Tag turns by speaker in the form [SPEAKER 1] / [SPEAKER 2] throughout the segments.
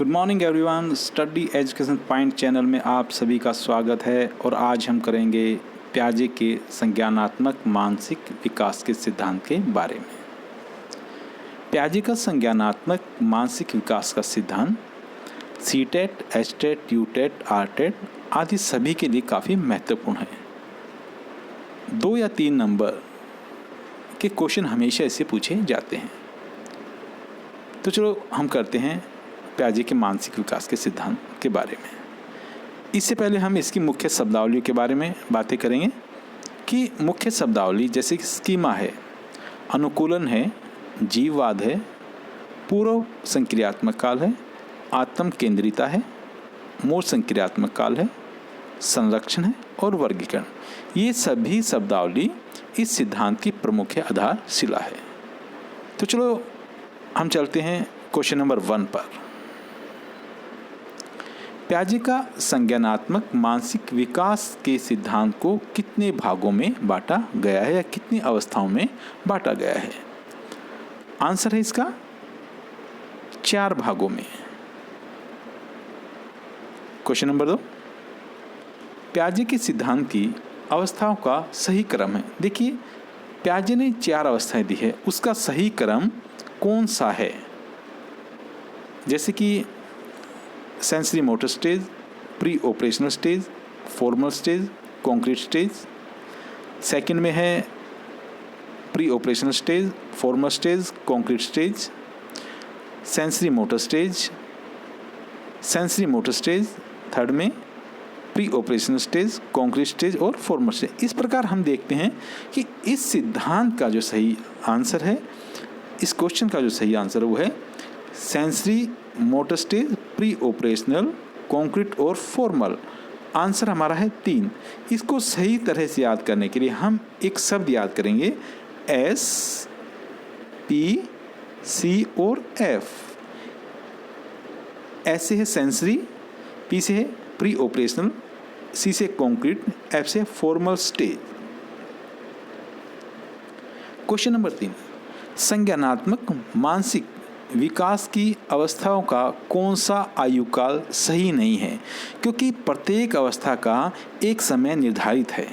[SPEAKER 1] Good morning everyone. Study education point channel में आप सभी का स्वागत है और आज हम करेंगे प्याजे के संज्ञानात्मक मानसिक विकास के सिद्धांत के बारे में। प्याजे का संज्ञानात्मक मानसिक विकास का सिद्धांत सीटेट, एचटेट, यूटेट, आरटेट आदि सभी के लिए काफ़ी महत्वपूर्ण है। 2 या 3 नंबर के क्वेश्चन हमेशा इससे पूछे जाते हैं। तो चलो हम करते हैं प्याजे के मानसिक विकास के सिद्धांत के बारे में। इससे पहले हम इसकी मुख्य शब्दावली के बारे में बातें करेंगे कि मुख्य शब्दावली जैसे कि स्कीमा है, अनुकूलन है, जीववाद है, पूर्व संक्रियात्मक काल है, आत्म केंद्रिता है, मूल संक्रियात्मक काल है, संरक्षण है और वर्गीकरण। ये सभी शब्दावली इस सिद्धांत की प्रमुख आधारशिला है। तो चलो हम चलते हैं क्वेश्चन नंबर 1 पर। प्याजे का संज्ञानात्मक मानसिक विकास के सिद्धांत को कितने भागों में बांटा गया है या कितनी अवस्थाओं में बांटा गया है? आंसर है इसका 4 भागों में। क्वेश्चन नंबर 2, प्याजे के सिद्धांत की अवस्थाओं का सही क्रम है। देखिए, प्याजे ने 4 अवस्थाएं दी है, उसका सही क्रम कौन सा है? जैसे कि sensory motor stage, pre operational stage, formal stage, concrete stage. Second में है pre operational stage, formal stage, concrete stage, sensory motor stage, sensory motor stage. Third में pre operational stage, concrete stage और फॉर्मल स्टेज। इस प्रकार हम देखते हैं कि इस सिद्धांत का जो सही आंसर है, इस क्वेश्चन का जो सही आंसर है वो है sensory motor stage, pre operational, concrete और फॉर्मल। आंसर हमारा है 3। इसको सही तरह से याद करने के लिए हम एक शब्द याद करेंगे, एस, पी, सी और एफ। एस से है सेंसरी, पी से है प्री ऑपरेशनल, सी से कॉन्क्रीट, एफ से फॉर्मल स्टेज। क्वेश्चन नंबर 3, संज्ञानात्मक मानसिक विकास की अवस्थाओं का कौन सा आयुकाल सही नहीं है? क्योंकि प्रत्येक अवस्था का एक समय निर्धारित है,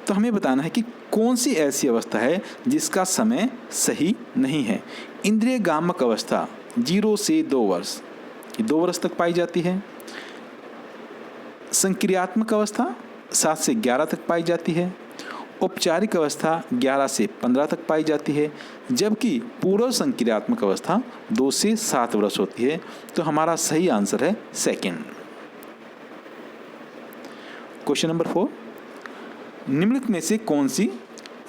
[SPEAKER 1] तो हमें बताना है कि कौन सी ऐसी अवस्था है जिसका समय सही नहीं है। इंद्रिय गामक अवस्था 0 से 2 वर्ष, ये 2 वर्ष तक पाई जाती है। संक्रियात्मक अवस्था 7 से 11 तक पाई जाती है। औपचारिक अवस्था 11 से 15 तक पाई जाती है, जबकि पूर्व संक्रियात्मक अवस्था 2 से 7 वर्ष होती है। तो हमारा सही आंसर है सेकंड। क्वेश्चन नंबर 4, निम्नलिखित में से कौन सी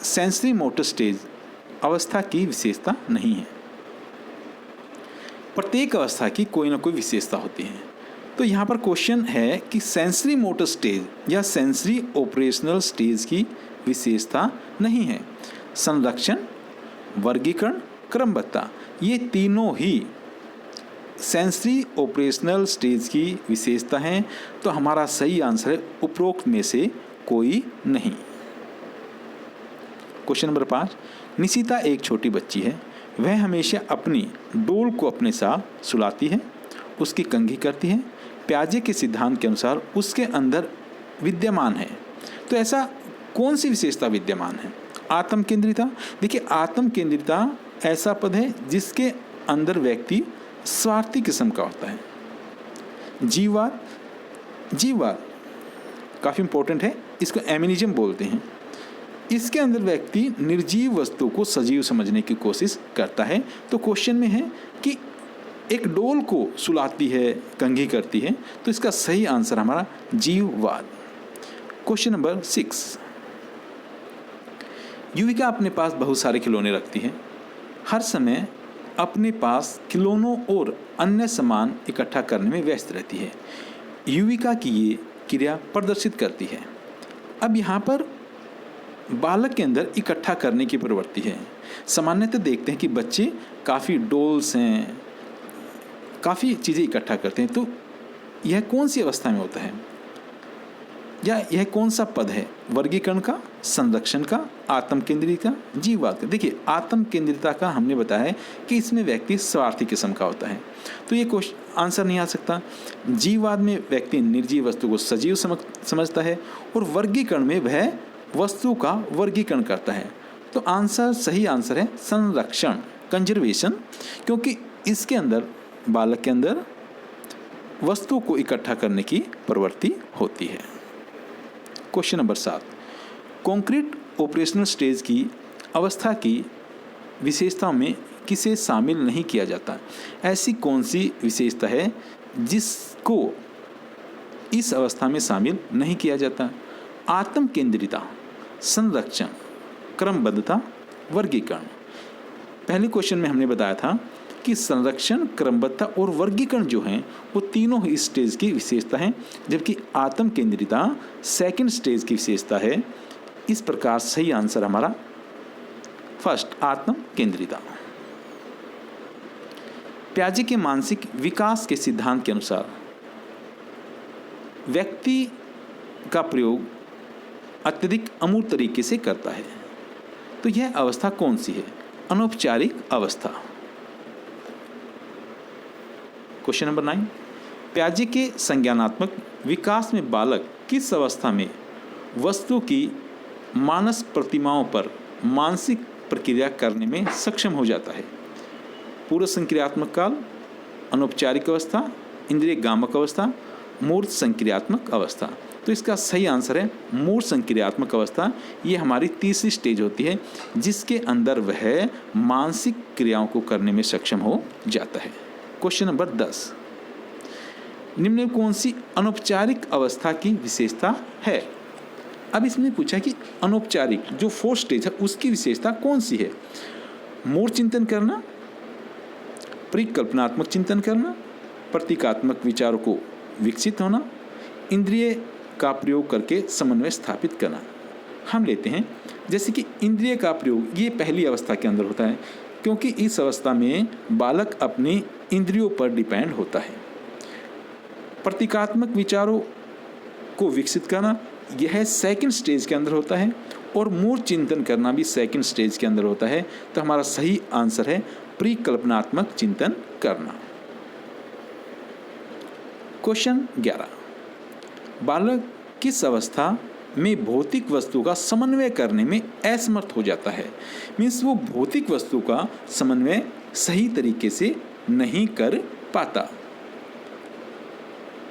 [SPEAKER 1] सेंसरी मोटर स्टेज अवस्था की विशेषता नहीं है? प्रत्येक अवस्था की कोई ना कोई विशेषता होती है। तो यहाँ पर क्वेश्चन है कि सेंसरी मोटर स्टेज या सेंसरी ऑपरेशनल स्टेज की विशेषता नहीं है। संरक्षण, वर्गीकरण, क्रमबद्धता, ये तीनों ही सेंसरी ऑपरेशनल स्टेज की विशेषता हैं। तो हमारा सही आंसर है उपरोक्त में से कोई नहीं। क्वेश्चन नंबर 5, निशिता एक छोटी बच्ची है। वह हमेशा अपनी डोल को अपने साथ सुलाती है, उसकी कंघी करती है। प्याजे के सिद्धांत के अनुसार उसके अंदर विद्यमान है। तो ऐसा कौन सी विशेषता विद्यमान है? आत्म केंद्रिता। देखिए, आत्म केंद्रिता ऐसा पद है जिसके अंदर व्यक्ति स्वार्थी किस्म का होता है। जीववाद, जीववाद काफ़ी इंपॉर्टेंट है, इसको एमिनिज्म बोलते हैं। इसके अंदर व्यक्ति निर्जीव वस्तु को सजीव समझने की कोशिश करता है। तो क्वेश्चन में है कि एक डोल को सुलाती है, कंघी करती है, तो इसका सही आंसर हमारा जीववाद। क्वेश्चन नंबर 6, युविका अपने पास बहुत सारे खिलौने रखती है। हर समय अपने पास खिलौनों और अन्य सामान इकट्ठा करने में व्यस्त रहती है। युविका की ये क्रिया प्रदर्शित करती है। अब यहाँ पर बालक के अंदर इकट्ठा करने की प्रवृत्ति है। सामान्यतः देखते हैं कि बच्चे काफ़ी डोल्स हैं, काफ़ी चीज़ें इकट्ठा करते हैं। तो यह कौन सी अवस्था में होता है? या यह कौन सा पद है? वर्गीकरण का, संरक्षण का, आत्म केंद्रित का, जीववाद का। देखिए, आत्म केंद्रितता का हमने बताया है कि इसमें व्यक्ति स्वार्थी किस्म का होता है, तो ये क्वेश्चन आंसर नहीं आ सकता। जीववाद में व्यक्ति निर्जीव वस्तु को सजीव समझता है और वर्गीकरण में वह वस्तु का वर्गीकरण करता है। तो आंसर, सही आंसर है संरक्षण, कंजर्वेशन, क्योंकि इसके अंदर, बालक के अंदर वस्तु को इकट्ठा करने की प्रवृत्ति होती है। Question number 7, concrete operational stage की अवस्था की विशेषताओं में किसे शामिल नहीं किया जाता? ऐसी कौन सी विशेषता है जिसको इस अवस्था में शामिल नहीं किया जाता? आत्म केंद्रितता, संरक्षण, क्रमबद्धता, वर्गीकरण। पहले क्वेश्चन में हमने बताया था कि संरक्षण, क्रमबद्धता और वर्गीकरण जो हैं वो तीनों ही स्टेज की विशेषता हैं, जबकि आत्म केंद्रितता सेकंड स्टेज की विशेषता है। इस प्रकार सही आंसर हमारा फर्स्ट, आत्म केंद्रितता। प्याजे के मानसिक विकास के सिद्धांत के अनुसार व्यक्ति का प्रयोग अत्यधिक अमूर्त तरीके से करता है, तो यह अवस्था कौन सी है? अनौपचारिक अवस्था। क्वेश्चन नंबर 9, प्याजे के संज्ञानात्मक विकास में बालक किस अवस्था में वस्तु की मानस प्रतिमाओं पर मानसिक प्रक्रिया करने में सक्षम हो जाता है? पूर्व संक्रियात्मक काल, अनौपचारिक अवस्था, इंद्रिय गामक अवस्था, मूर्त संक्रियात्मक अवस्था। तो इसका सही आंसर है मूर्त संक्रियात्मक अवस्था। ये हमारी तीसरी स्टेज होती है जिसके अंदर वह मानसिक क्रियाओं को करने में सक्षम हो जाता है। क्वेश्चन नंबर 10, निम्न में कौन सी अनौपचारिक अवस्था की विशेषता है? अब इसमें पूछा कि अनौपचारिक जो फोर्थ स्टेज है उसकी विशेषता कौन सी है? मूर्त चिंतन करना, परिकल्पनात्मक चिंतन करना, प्रतीकात्मक विचारों को विकसित होना, इंद्रिय का प्रयोग करके समन्वय स्थापित करना। हम लेते हैं जैसे कि इंद्रिय का प्रयोग, ये पहली अवस्था के अंदर होता है, क्योंकि इस अवस्था में बालक अपनी इंद्रियों पर डिपेंड होता है। प्रतीकात्मक विचारों को विकसित करना, यह सेकंड स्टेज के अंदर होता है, और मूर्त चिंतन करना भी सेकंड स्टेज के अंदर होता है। तो हमारा सही आंसर है परिकल्पनात्मक चिंतन करना। क्वेश्चन 11, बालक किस अवस्था में भौतिक वस्तु का समन्वय करने में असमर्थ हो जाता है? मीन्स वो भौतिक वस्तु का समन्वय सही तरीके से नहीं कर पाता।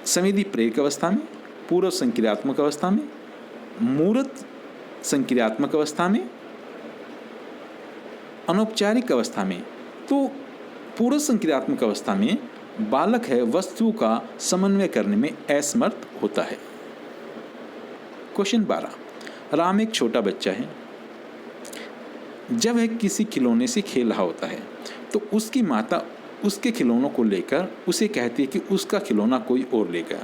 [SPEAKER 1] संवेदी प्रेरक अवस्था में, पूर्व संक्रियात्मक अवस्था में, मूर्त संक्रियात्मक अवस्था में, अनौपचारिक अवस्था में। तो पूर्व संक्रियात्मक अवस्था में बालक है वस्तु का समन्वय करने में असमर्थ होता है। क्वेश्चन 12, राम एक छोटा बच्चा है। जब वह किसी खिलौने से खेल रहा होता है तो उसकी माता उसके खिलौनों को लेकर उसे कहती है कि उसका खिलौना कोई और लेगा,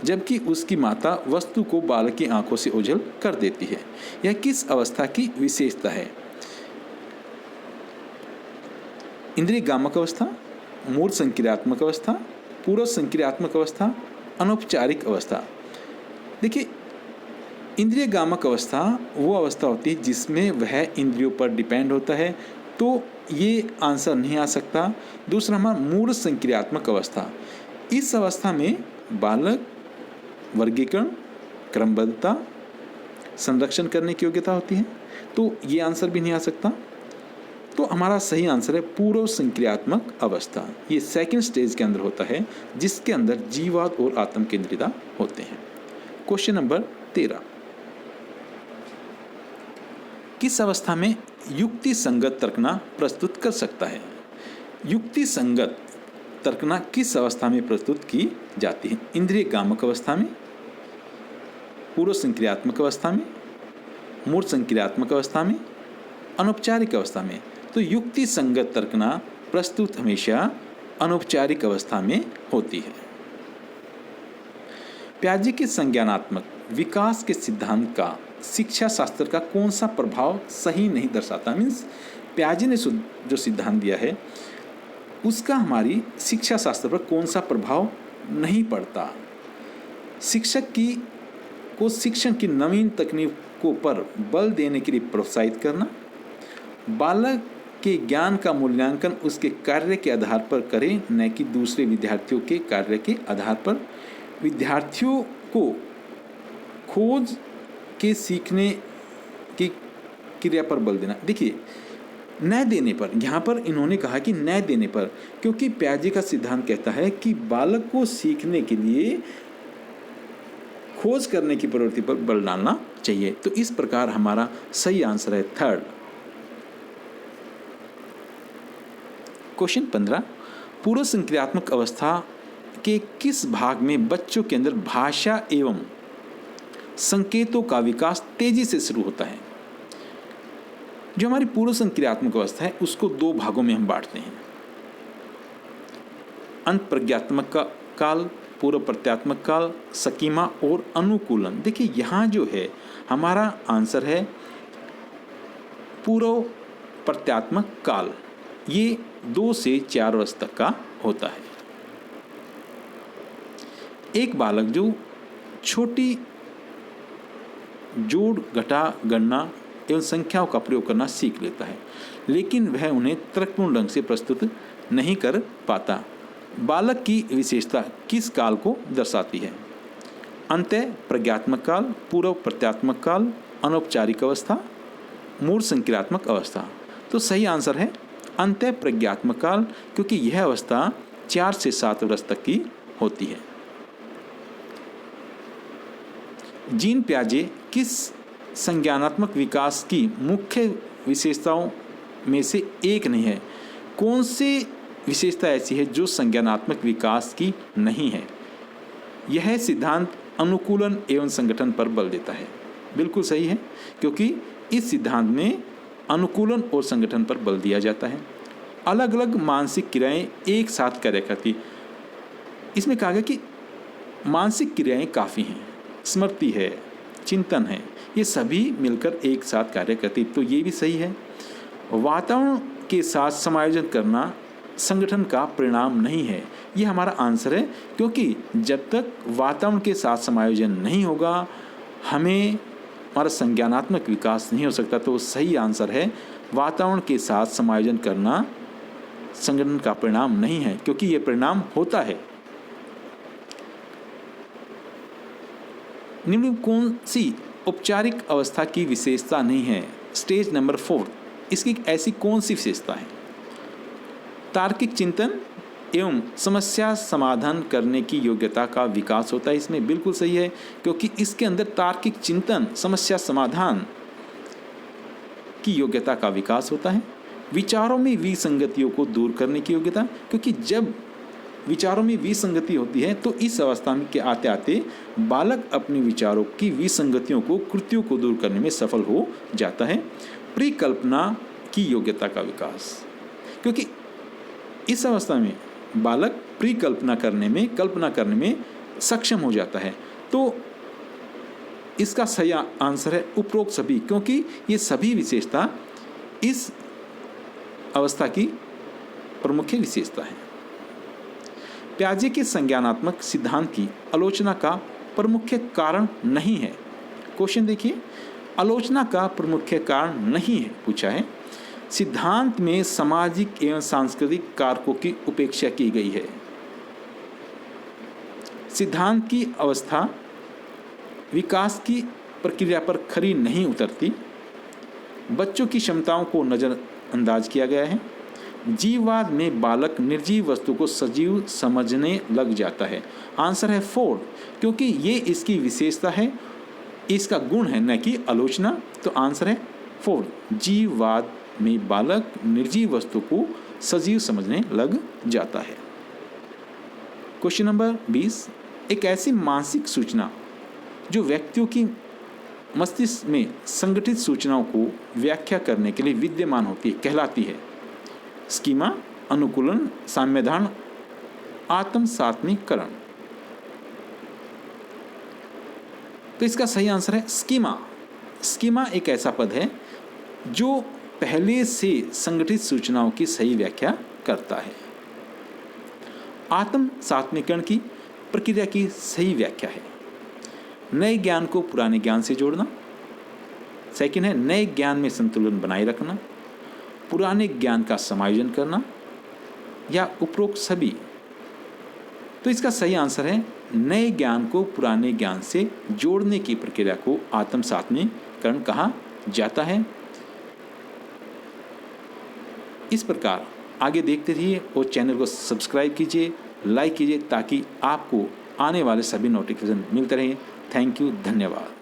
[SPEAKER 1] जबकि उसकी माता वस्तु को बालक की आंखों से ओझल कर देती है। यह किस अवस्था की विशेषता है? इंद्रिय गामक अवस्था, मूर्त संक्रियात्मक अवस्था, पूर्व संक्रियात्मक अवस्था, अनौपचारिक अवस्था। देखिए, इंद्रिय गामक अवस्था वो अवस्था होती है जिसमें वह इंद्रियों पर डिपेंड होता है, तो ये आंसर नहीं आ सकता। दूसरा हमारा मूर्त संक्रियात्मक अवस्था, इस अवस्था में बालक वर्गीकरण, क्रमबद्धता, संरक्षण करने की योग्यता होती है, तो ये आंसर भी नहीं आ सकता। तो हमारा सही आंसर है पूर्व संक्रियात्मक अवस्था। ये सेकंड स्टेज के अंदर होता है जिसके अंदर जीववाद और आत्म केंद्रितता होते हैं। क्वेश्चन नंबर 13, किस अवस्था में युक्ति संगत तर्कना प्रस्तुत कर सकता है? युक्ति संगत तर्कना किस अवस्था में प्रस्तुत की जाती है? इंद्रिय गामक अवस्था में, पूर्व संक्रियात्मक अवस्था में, मूर्त संक्रियात्मक अवस्था में, अनौपचारिक अवस्था में। तो युक्ति संगत तर्कना प्रस्तुत हमेशा अनौपचारिक अवस्था में होती है। प्याजे के संज्ञानात्मक विकास के सिद्धांत का शिक्षा शास्त्र का कौन सा प्रभाव सही नहीं दर्शाता? मीन्स प्याजे ने जो सिद्धांत दिया है उसका हमारी शिक्षा शास्त्र पर कौन सा प्रभाव नहीं पड़ता। शिक्षक की को शिक्षण की नवीन तकनीकों पर बल देने के लिए प्रोत्साहित करना, बालक के ज्ञान का मूल्यांकन उसके कार्य के आधार पर करें, न कि दूसरे विद्यार्थियों के कार्य के आधार पर, विद्यार्थियों को खोज के सीखने की क्रिया पर बल देना। देखिए, न देने पर, यहाँ पर इन्होंने कहा कि न देने पर, क्योंकि प्याजे का सिद्धांत कहता है कि बालक को सीखने के लिए खोज करने की प्रवृत्ति पर बल डालना चाहिए। तो इस प्रकार हमारा सही आंसर है थर्ड। क्वेश्चन 15, पूर्व संक्रियात्मक अवस्था के किस भाग में बच्चों के अंदर भाषा एवं संकेतों का विकास तेजी से शुरू होता है? जो हमारी पूर्व संक्रियात्मक अवस्था है उसको दो भागों में हम बांटते हैं, अंत प्रज्ञात्मक काल, पूर्व प्रत्यात्मक काल, सकीमा और अनुकूलन। देखिए, यहाँ जो है हमारा आंसर है पूर्व प्रत्यात्मक काल। ये 2 से 4 वर्ष तक का होता है। एक बालक जो छोटी जोड़, घटा, गणना एवं संख्याओं का प्रयोग करना सीख लेता है, लेकिन वह उन्हें तर्कपूर्ण ढंग से प्रस्तुत नहीं कर पाता। बालक की विशेषता किस काल को दर्शाती है? अंतः प्रज्ञात्मक काल, पूर्व प्रत्यात्मक काल, अनौपचारिक अवस्था, मूल संक्रियात्मक अवस्था। तो सही आंसर है अंतः प्रज्ञात्मक काल, क्योंकि यह अवस्था 4 से 7 वर्ष तक की होती है। जीन प्याजे किस संज्ञानात्मक विकास की मुख्य विशेषताओं में से एक नहीं है? कौन सी विशेषता ऐसी है जो संज्ञानात्मक विकास की नहीं है? यह सिद्धांत अनुकूलन एवं संगठन पर बल देता है। बिल्कुल सही है, क्योंकि इस सिद्धांत में अनुकूलन और संगठन पर बल दिया जाता है। अलग अलग मानसिक क्रियाएं एक साथ कार्य करती। इसमें कहा गया कि मानसिक क्रियाएं काफ़ी हैं, स्मृति है, चिंतन है, ये सभी मिलकर एक साथ कार्य करती। तो ये भी सही है। वातावरण के साथ समायोजन करना संगठन का परिणाम नहीं है, ये हमारा आंसर है, क्योंकि जब तक वातावरण के साथ समायोजन नहीं होगा हमारा संज्ञानात्मक विकास नहीं हो सकता। तो सही आंसर है वातावरण के साथ समायोजन करना संगठन का परिणाम नहीं है, क्योंकि ये परिणाम होता है। निम्न कौन सी औपचारिक अवस्था की विशेषता नहीं है? स्टेज नंबर 4, इसकी ऐसी कौन सी विशेषता है? तार्किक चिंतन एवं समस्या समाधान करने की योग्यता का विकास होता है। इसमें बिल्कुल सही है, क्योंकि इसके अंदर तार्किक चिंतन, समस्या समाधान की योग्यता का विकास होता है। विचारों में विसंगतियों को दूर करने की योग्यता, क्योंकि जब विचारों में विसंगति होती है तो इस अवस्था में के आते आते बालक अपने विचारों की विसंगतियों को, कृतियों को दूर करने में सफल हो जाता है। परिकल्पना की योग्यता का विकास, क्योंकि इस अवस्था में बालक परिकल्पना करने में, कल्पना करने में सक्षम हो जाता है। तो इसका सही आंसर है उपरोक्त सभी, क्योंकि ये सभी विशेषता इस अवस्था की प्रमुख विशेषता है। प्याजे के संज्ञानात्मक सिद्धांत की आलोचना का प्रमुख कारण नहीं है। क्वेश्चन देखिए, आलोचना का प्रमुख कारण नहीं है पूछा है। सिद्धांत में सामाजिक एवं सांस्कृतिक कारकों की उपेक्षा की गई है। सिद्धांत की अवस्था विकास की प्रक्रिया पर खरी नहीं उतरती। बच्चों की क्षमताओं को नज़रअंदाज किया गया है। जीववाद में बालक निर्जीव वस्तु को सजीव समझने लग जाता है। आंसर है 4, क्योंकि ये इसकी विशेषता है, इसका गुण है, न कि आलोचना। तो आंसर है 4, जीववाद में बालक निर्जीव वस्तु को सजीव समझने लग जाता है। क्वेश्चन नंबर 20, एक ऐसी मानसिक सूचना जो व्यक्तियों की मस्तिष्क में संगठित सूचनाओं को व्याख्या करने के लिए विद्यमान होती है कहलाती है? स्कीमा, अनुकूलन, साम्यधान, आत्मसात्मीकरण। तो इसका सही आंसर है स्कीमा। स्कीमा एक ऐसा पद है जो पहले से संगठित सूचनाओं की सही व्याख्या करता है। आत्मसात्मीकरण की प्रक्रिया की सही व्याख्या है। नए ज्ञान को पुराने ज्ञान से जोड़ना। सेकंड है नए ज्ञान में संतुलन बनाए रखना, पुराने ज्ञान का समायोजन करना, या उपरोक्त सभी। तो इसका सही आंसर है नए ज्ञान को पुराने ज्ञान से जोड़ने की प्रक्रिया को आत्मसात्मीकरण कहा जाता है। इस प्रकार आगे देखते रहिए और चैनल को सब्सक्राइब कीजिए, लाइक कीजिए, ताकि आपको आने वाले सभी नोटिफिकेशन मिलते रहें। थैंक यू, धन्यवाद।